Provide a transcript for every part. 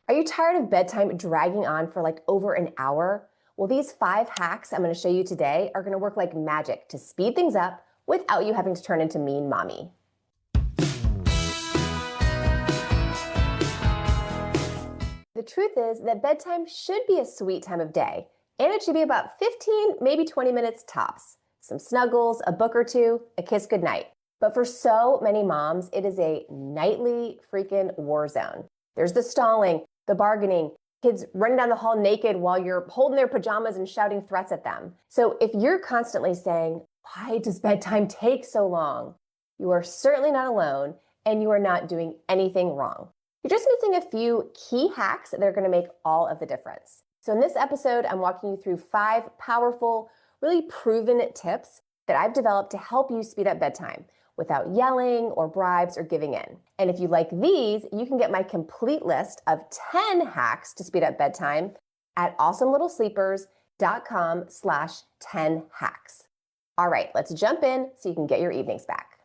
Are you tired of bedtime dragging on for like over an hour? Well, these 5 hacks I'm going to show you today are going to work like magic to speed things up without you having to turn into mean mommy. The truth is that bedtime should be a sweet time of day, and it should be about 15, maybe 20 minutes tops. Some snuggles, a book or two, a kiss goodnight. But for so many moms, it is a nightly freaking war zone. There's the stalling, the bargaining, kids running down the hall naked while you're holding their pajamas and shouting threats at them. So if you're constantly saying, "Why does bedtime take so long?" you are certainly not alone, and you are not doing anything wrong. You're just missing a few key hacks that are going to make all of the difference. So in this episode, I'm walking you through 5 powerful, really proven tips that I've developed to help you speed up bedtime without yelling or bribes or giving in. And if you like these, you can get my complete list of 10 hacks to speed up bedtime at awesomelittlesleepers.com/10 hacks. All right, let's jump in so you can get your evenings back.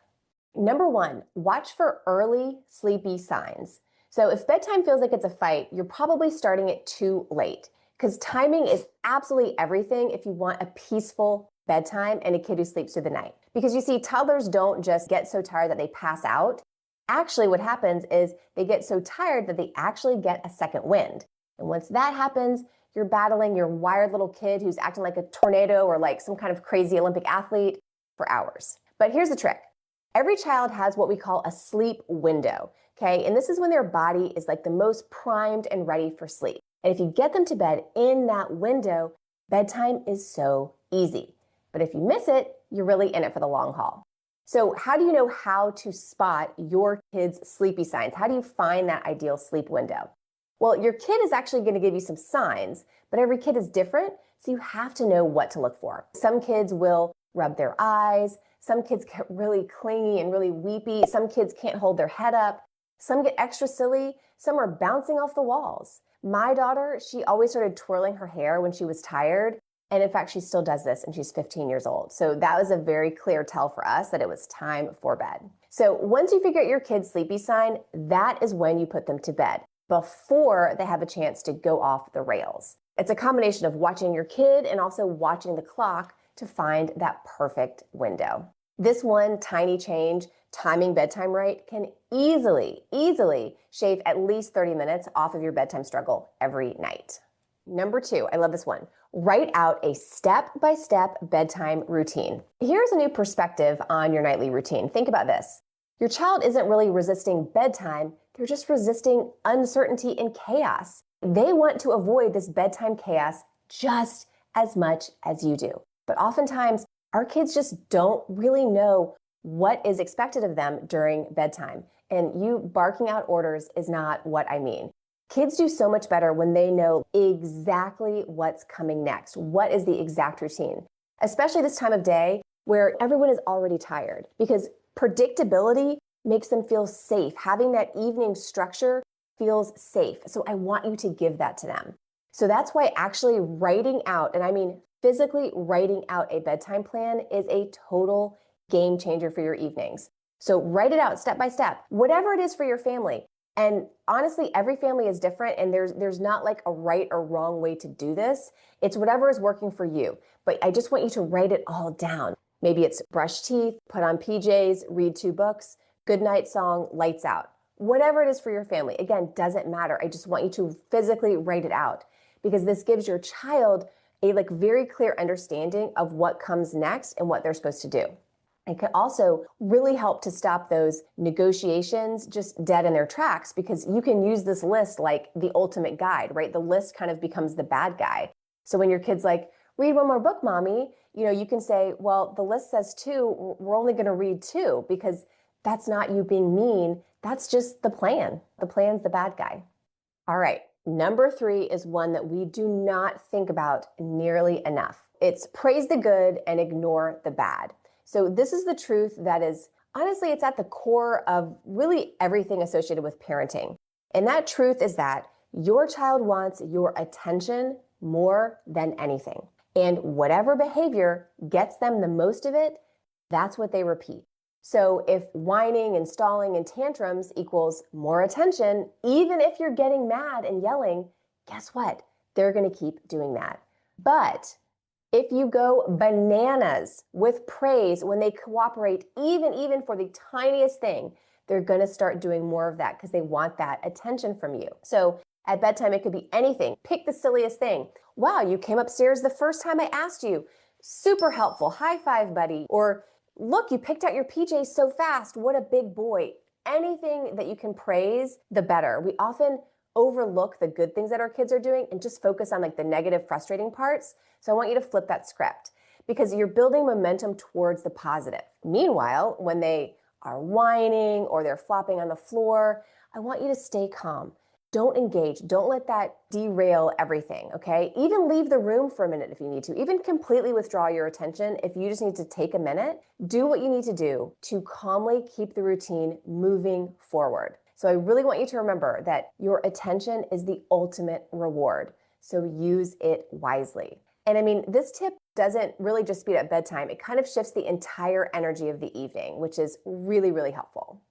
Number 1, watch for early sleepy signs. So if bedtime feels like it's a fight, you're probably starting it too late, because timing is absolutely everything if you want a peaceful bedtime and a kid who sleeps through the night. Because you see, toddlers don't just get so tired that they pass out. Actually, what happens is they get so tired that they actually get a second wind. And once that happens, you're battling your wired little kid who's acting like a tornado or like some kind of crazy Olympic athlete for hours. But here's the trick. Every child has what we call a sleep window, okay? And this is when their body is like the most primed and ready for sleep. And if you get them to bed in that window, bedtime is so easy. But if you miss it, you're really in it for the long haul. So how do you know how to spot your kid's sleepy signs? How do you find that ideal sleep window? Well, your kid is actually going to give you some signs, but every kid is different, so you have to know what to look for. Some kids will rub their eyes. Some kids get really clingy and really weepy. Some kids can't hold their head up. Some get extra silly. Some are bouncing off the walls. My daughter, she always started twirling her hair when she was tired. And in fact, she still does this and she's 15 years old. So that was a very clear tell for us that it was time for bed. So once you figure out your kid's sleepy sign, that is when you put them to bed before they have a chance to go off the rails. It's a combination of watching your kid and also watching the clock to find that perfect window. This one tiny change, timing bedtime right, can easily shave at least 30 minutes off of your bedtime struggle every night. Number 2, I love this one. Write out a step-by-step bedtime routine. Here's a new perspective on your nightly routine. Think about this. Your child isn't really resisting bedtime, they're just resisting uncertainty and chaos. They want to avoid this bedtime chaos just as much as you do. But oftentimes, our kids just don't really know what is expected of them during bedtime. And you barking out orders is not what I mean. Kids do so much better when they know exactly what's coming next. What is the exact routine? Especially this time of day where everyone is already tired, because predictability makes them feel safe. Having that evening structure feels safe. So I want you to give that to them. So that's why actually writing out, and I mean physically writing out a bedtime plan, is a total game changer for your evenings. So write it out step by step, whatever it is for your family. And honestly, every family is different, and there's not like a right or wrong way to do this. It's whatever is working for you. But I just want you to write it all down. Maybe it's brush teeth, put on PJs, read 2 books, good night song, lights out. Whatever it is for your family. Again, doesn't matter. I just want you to physically write it out, because this gives your child a very clear understanding of what comes next and what they're supposed to do. It can also really help to stop those negotiations just dead in their tracks, because you can use this list like the ultimate guide, right? The list kind of becomes the bad guy. So when your kid's like, "Read one more book, mommy," you can say, "Well, the list says 2, we're only going to read 2, because that's not you being mean. That's just the plan. The plan's the bad guy." All right. Number 3 is one that we do not think about nearly enough. It's praise the good and ignore the bad. So this is the truth that is, honestly, it's at the core of really everything associated with parenting. And that truth is that your child wants your attention more than anything. And whatever behavior gets them the most of it, that's what they repeat. So if whining and stalling and tantrums equals more attention, even if you're getting mad and yelling, guess what? They're going to keep doing that. But if you go bananas with praise when they cooperate, even for the tiniest thing, they're going to start doing more of that because they want that attention from you. So at bedtime, it could be anything. Pick the silliest thing. Wow, you came upstairs the first time I asked you. Super helpful. High five, buddy. Or look, you picked out your PJs so fast. What a big boy. Anything that you can praise, the better. We often overlook the good things that our kids are doing and just focus on like the negative, frustrating parts. So I want you to flip that script because you're building momentum towards the positive. Meanwhile, when they are whining or they're flopping on the floor, I want you to stay calm. Don't engage. Don't let that derail everything, okay? Even leave the room for a minute if you need to. Even completely withdraw your attention if you just need to take a minute. Do what you need to do to calmly keep the routine moving forward. So I really want you to remember that your attention is the ultimate reward. So use it wisely. And I mean, this tip doesn't really just speed up bedtime. It kind of shifts the entire energy of the evening, which is really, really helpful.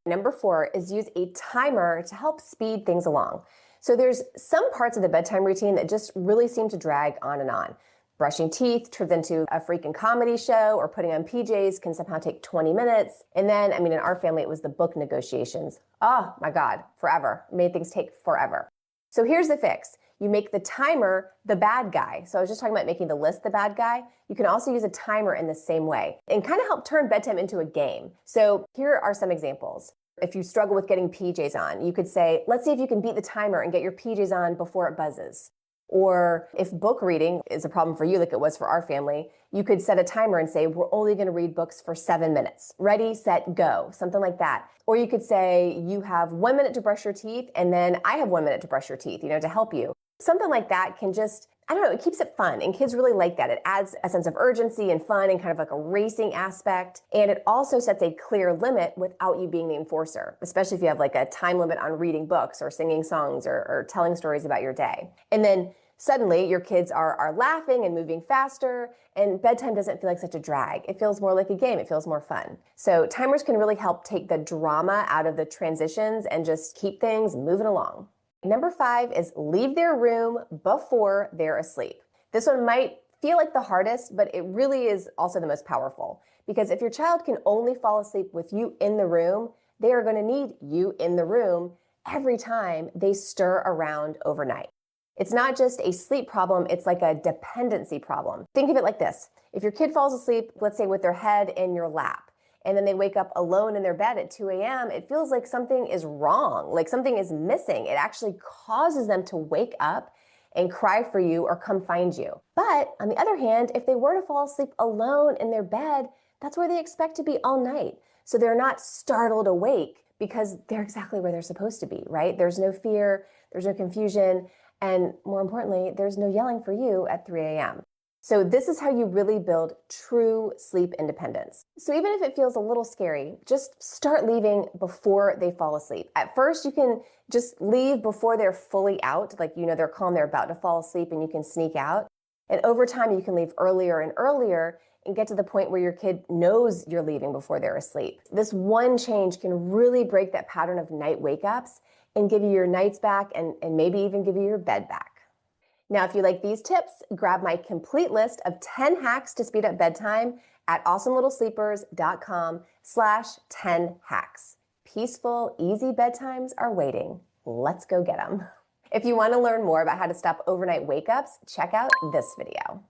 Number 4 is use a timer to help speed things along. So there's some parts of the bedtime routine that just really seem to drag on and on. Brushing teeth turns into a freaking comedy show, or putting on PJs can somehow take 20 minutes. And then, I mean, in our family, it was the book negotiations. Oh my God, forever. It made things take forever. So here's the fix. You make the timer the bad guy. So I was just talking about making the list the bad guy. You can also use a timer in the same way and kind of help turn bedtime into a game. So here are some examples. If you struggle with getting PJs on, you could say, let's see if you can beat the timer and get your PJs on before it buzzes. Or if book reading is a problem for you, like it was for our family, you could set a timer and say, we're only going to read books for 7 minutes. Ready, set, go. Something like that. Or you could say, you have 1 minute to brush your teeth, and then I have 1 minute to brush your teeth, to help you. Something like that can just, I don't know, it keeps it fun. And kids really like that. It adds a sense of urgency and fun and kind of like a racing aspect. And it also sets a clear limit without you being the enforcer, especially if you have like a time limit on reading books or singing songs or telling stories about your day. And then suddenly your kids are laughing and moving faster, and bedtime doesn't feel like such a drag. It feels more like a game. It feels more fun. So timers can really help take the drama out of the transitions and just keep things moving along. Number 5 is leave their room before they're asleep. This one might feel like the hardest, but it really is also the most powerful. Because if your child can only fall asleep with you in the room, they are going to need you in the room every time they stir around overnight. It's not just a sleep problem, it's like a dependency problem. Think of it like this. If your kid falls asleep, let's say with their head in your lap, and then they wake up alone in their bed at 2 a.m., it feels like something is wrong, like something is missing. It actually causes them to wake up and cry for you or come find you. But on the other hand, if they were to fall asleep alone in their bed, that's where they expect to be all night. So they're not startled awake because they're exactly where they're supposed to be, right? There's no fear, there's no confusion, and more importantly, there's no yelling for you at 3 a.m. So this is how you really build true sleep independence. So even if it feels a little scary, just start leaving before they fall asleep. At first, you can just leave before they're fully out, like they're calm, they're about to fall asleep, and you can sneak out. And over time, you can leave earlier and earlier and get to the point where your kid knows you're leaving before they're asleep. This one change can really break that pattern of night wake-ups and give you your nights back and maybe even give you your bed back. Now, if you like these tips, grab my complete list of 10 hacks to speed up bedtime at awesomelittlesleepers.com/10 hacks. Peaceful, easy bedtimes are waiting. Let's go get them. If you want to learn more about how to stop overnight wake-ups, check out this video.